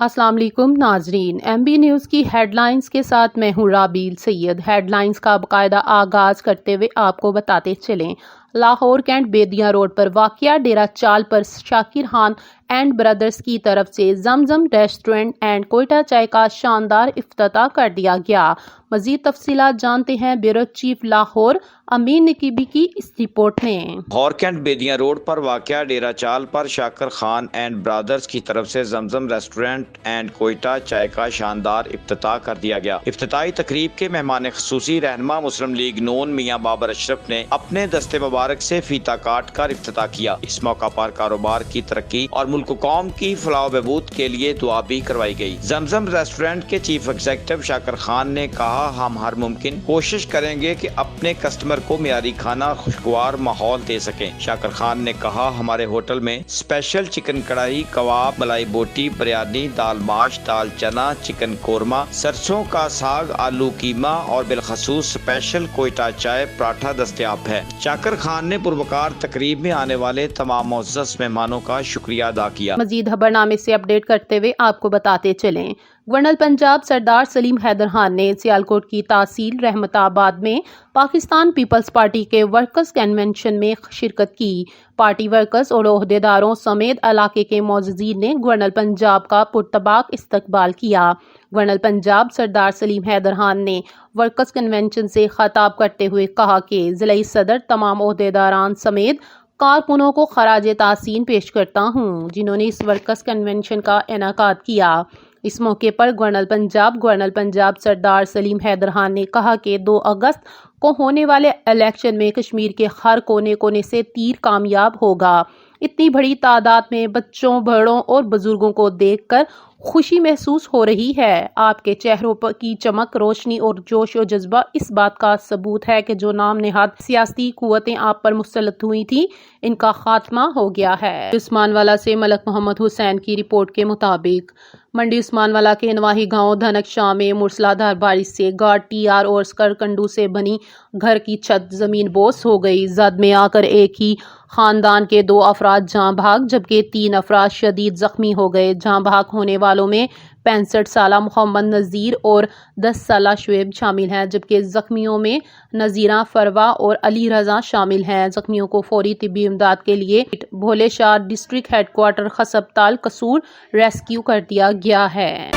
अस्सलाम वालेकुम नाजरीन, MB न्यूज़ की हेडलाइंस के साथ मैं हूँ राबील सैयद। हेडलाइंस का बाकायदा आगाज करते हुए आपको बताते चलें, लाहौर कैंट बेदिया रोड पर वाक़िया डेरा चाल पर शाकिर खान एंड ब्रदर्स की तरफ से जमजम रेस्टोरेंट एंड कोयटा चाय का शानदार इफ्तिताह कर दिया गया। मज़ीद तफसीलात जानते हैं ब्यूरो चीफ लाहौर अमीन नकीबी की इस रिपोर्ट में। लाहौर कैंट बेदिया रोड पर वाक़या डेरा चाल पर शाकिर खान एंड ब्रदर्स की तरफ से जमजम रेस्टोरेंट एंड कोयटा चाय का शानदार इफ्तिताह कर दिया गया। इफ्तिताही तकरीब के मेहमान खुसूसी रहनुमा मुस्लिम लीग नून मियाँ बाबर अशरफ ने अपने दस्ते मुबारक से फीता काट कर इफ्तिताह किया। इस मौका पर कारोबार की तरक्की और मुल्क कौम की फलाह बहबूद के लिए दुआ भी करवाई गई। जमजम रेस्टोरेंट के चीफ एग्जीक्यूटिव शाकिर खान ने कहा, हम हर मुमकिन कोशिश करेंगे कि अपने कस्टमर को मियारी खाना खुशगवार माहौल दे सकें। शाकिर खान ने कहा, हमारे होटल में स्पेशल चिकन कढ़ाई, कबाब, मलाई बोटी, बिरयानी, दाल माश, दाल चना, चिकन कोरमा, सरसों का साग, आलू कीमा और बिलखसूस स्पेशल कोयटा चाय पराठा दस्तयाब है। शाकिर खान ने पुरवकार तकरीब में आने वाले तमाम मुअज़्ज़ज़ मेहमानों का शुक्रिया अदा किया। मजीद खबरनामे से अपडेट करते हुए आपको बताते चलें, गवर्नर पंजाब सरदार सलीम हैदर खान ने सियालकोट की तहसील रहमताबाद में पाकिस्तान पीपल्स पार्टी के वर्कर्स कन्वेंशन में शिरकत की। पार्टी वर्कर्स और ओहदेदारों समेत इलाके के मोअज़्ज़ज़ीन ने गवर्नर पंजाब का पुरतबाक इस्तकबाल किया। गवर्नर पंजाब सरदार सलीम हैदर खान ने वर्कर्स कन्वेंशन से खिताब करते हुए कहा कि ज़िला सदर तमाम ओहदेदारान समेत कारकुनों को खराज तासीन पेश करता हूँ, जिन्होंने इस वर्कर्स कन्वेंशन का इनेकाद किया। इस मौके पर गवर्नर पंजाब सरदार सलीम हैदर खान ने कहा कि 2 अगस्त को होने वाले इलेक्शन में कश्मीर के हर कोने कोने से तीर कामयाब होगा। इतनी बड़ी तादाद में बच्चों, बड़ों और बुजुर्गों को देखकर खुशी महसूस हो रही है। आपके चेहरों पर की चमक, रोशनी और जोश और जज्बा इस बात का सबूत है कि जो नाम नेहाद सियासी कुव्वतें आप पर मुसल्लत हुई थी, इनका खात्मा हो गया है। उस्मानवाला से मलक मोहम्मद हुसैन की रिपोर्ट के मुताबिक मंडी उस्मानवाला के नवाही गांव धनक शाह में मूसलाधार बारिश से गार्ड TR और स्करकंडू से बनी घर की छत जमीन बोस हो गई। जद में आकर एक ही खानदान के 2 अफराद जाँ भाग जबकि 3 अफराद शदीद जख्मी हो गए। जाँ भाग होने वालों में 65 साला मोहम्मद नज़ीर और 10 साला शुएब शामिल हैं, जबकि जख्मियों में नज़ीरा, फरवा और अली रजा शामिल हैं। जख्मियों को फौरी तिब्बी इमदाद के लिए भोले शाह डिस्ट्रिक्ट हेडक्वार्टर खसबताल कसूर रेस्क्यू कर दिया गया है।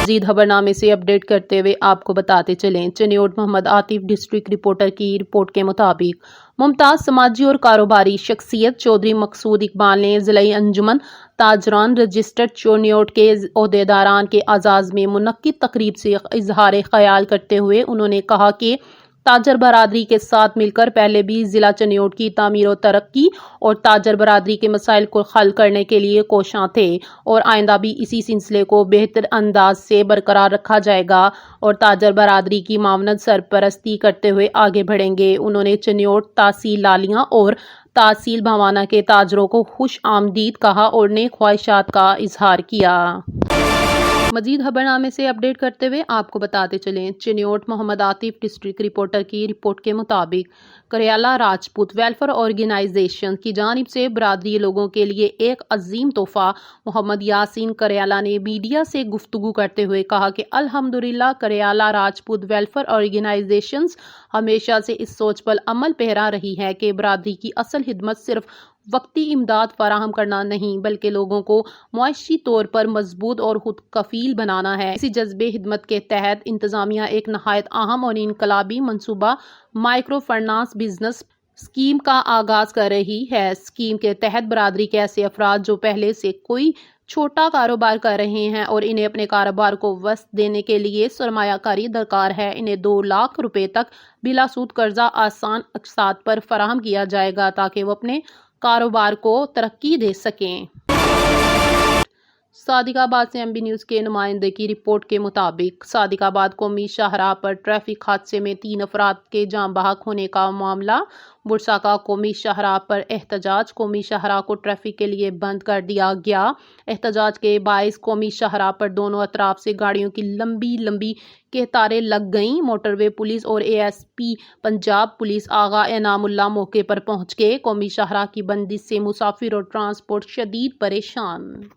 मज़ीद खबरनामे से अपडेट करते हुए आपको बताते चलें, चनियोट मोहम्मद आतिफ डिस्ट्रिक्ट रिपोर्टर की रिपोर्ट के मुताबिक मुमताज़ समाजी और कारोबारी शख्सियत चौधरी मकसूद इकबाल ने ज़िला अंजुमन ताजरान रजिस्टर्ड चनियोट के ओहदेदारान के आज़ाज़ में मुनक्किद तकरीब से इजहार ख्याल करते हुए उन्होंने कहा कि ताजर बरादरी के साथ मिलकर पहले भी ज़िला चनियोट की तामीर और तरक्की और ताजर बरादरी के मसाइल को हल करने के लिए कोशां थे और आइंदा भी इसी सिलसिले को बेहतर अंदाज से बरकरार रखा जाएगा और ताजर बरादरी की मामनत सरपरस्ती करते हुए आगे बढ़ेंगे। उन्होंने चनियोट तहसील लालियां और तहसील भवाना के ताजरों को खुश आमदीद कहा और नेक ख्वाहिशात का इजहार किया। मजीद खबरनामे से अपडेट करते हुए आपको बताते चलें, चनियोट मोहम्मद आतिफ डिस्ट्रिक्ट रिपोर्टर की रिपोर्ट के मुताबिक करियाला राजपूत वेलफेयर ऑर्गेनाइजेशन की जानिब से बरादरी लोगों के लिए एक अजीम तोहफा मोहम्मद यासीन करियाला ने मीडिया से गुफ्तगू करते हुए कहा कि अल्हम्दुलिल्लाह करियाला राजपूत वेलफेयर ऑर्गेनाइजेशंस हमेशा से इस सोच पर अमल पैरा रही है कि बरादरी की असल खिदमत सिर्फ वक्ती इमदाद फराहम करना नहीं बल्कि लोगों को मुआशी तौर पर मजबूत और खुद कफील बनाना है। इसी जज्बे हिदमत के तहत इंतजामिया एक नहायत अहम और इनकलाबी मनसूबा माइक्रो फाइनेंस बिजनेस स्कीम का आगाज कर रही है। स्कीम के तहत बरादरी के ऐसे अफराद जो पहले से कोई छोटा कारोबार कर रहे हैं और इन्हें अपने कारोबार को वस्त देने के लिए सरमायाकारी दरकार है, इन्हें 2 लाख रुपए तक बिलासूद कर्जा आसान अकसात पर फराहम किया जाएगा ताकि वो अपने कारोबार को तरक्की दे सकें। सादिकाबाद से MB न्यूज़ के नुमाइंदे की रिपोर्ट के मुताबिक सादिकाबाद कौमी शाहराह पर ट्रैफिक हादसे में 3 अफराद के जाँ बहक होने का मामला। बुरसा का कौमी शाहराह पर एहतजाज, कौमी शाहराह को ट्रैफिक के लिए बंद कर दिया गया। एहतजाज के बाइस कौमी शाहराह पर दोनों अतराफ से गाड़ियों की लंबी लंबी कतारें लग गईं। मोटरवे पुलिस और ASP पंजाब पुलिस आगा एनामुल्ला मौके पर पहुंच गए। कौमी शाहराह की बंदिश से मुसाफिर और ट्रांसपोर्ट शदीद परेशान।